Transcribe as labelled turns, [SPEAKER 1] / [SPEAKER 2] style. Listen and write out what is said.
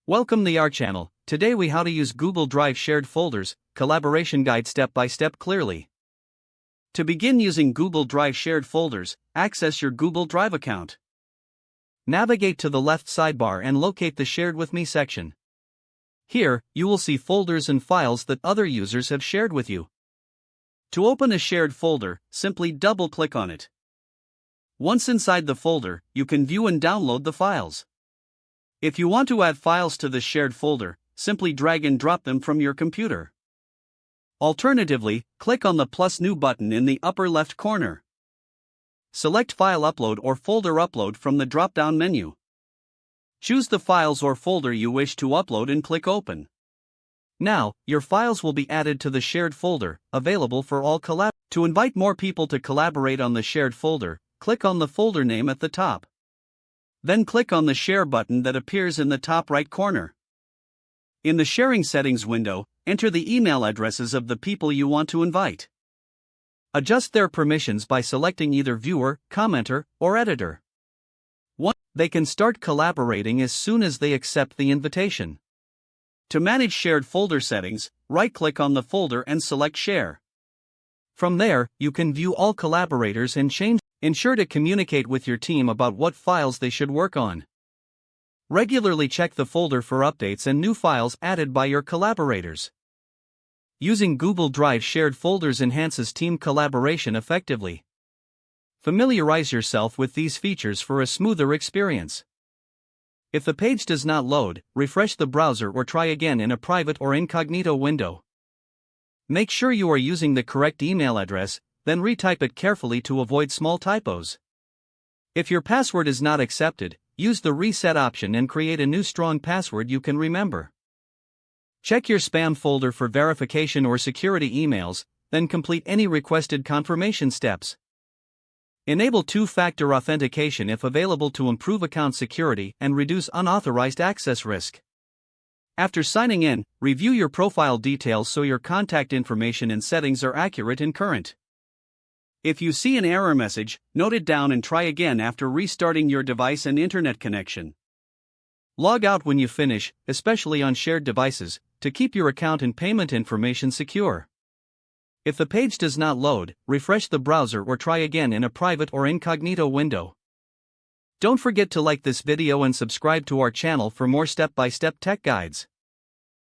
[SPEAKER 1] Welcome to our channel. Today we how to use Google Drive shared folders, collaboration guide step by step clearly. To begin using Google Drive shared folders, access your Google Drive account. Navigate to the left sidebar and locate the Shared with Me section. Here, you will see folders and files that other users have shared with you. To open a shared folder, simply double-click on it. Once inside the folder, you can view and download the files. If you want to add files to the shared folder, simply drag and drop them from your computer. Alternatively, click on the plus new button in the upper left corner. Select File Upload or Folder Upload from the drop-down menu. Choose the files or folder you wish to upload and click Open. Now, your files will be added to the shared folder, available for all collaborators. To invite more people to collaborate on the shared folder, click on the folder name at the top. Then click on the Share button that appears in the top right corner. In the Sharing Settings window, enter the email addresses of the people you want to invite. Adjust their permissions by selecting either Viewer, Commenter, or Editor. They can start collaborating as soon as they accept the invitation. To manage shared folder settings, right-click on the folder and select Share. From there, you can view all collaborators and change. Ensure to communicate with your team about what files they should work on. Regularly check the folder for updates and new files added by your collaborators. Using Google Drive shared folders enhances team collaboration effectively. Familiarize yourself with these features for a smoother experience. If the page does not load, refresh the browser or try again in a private or incognito window. Make sure you are using the correct email address, then retype it carefully to avoid small typos. If your password is not accepted, use the reset option and create a new strong password you can remember. Check your spam folder for verification or security emails, then complete any requested confirmation steps. Enable two-factor authentication if available to improve account security and reduce unauthorized access risk. After signing in, review your profile details so your contact information and settings are accurate and current. If you see an error message, note it down and try again after restarting your device and internet connection. Log out when you finish, especially on shared devices, to keep your account and payment information secure. If the page does not load, refresh the browser or try again in a private or incognito window. Don't forget to like this video and subscribe to our channel for more step-by-step tech guides.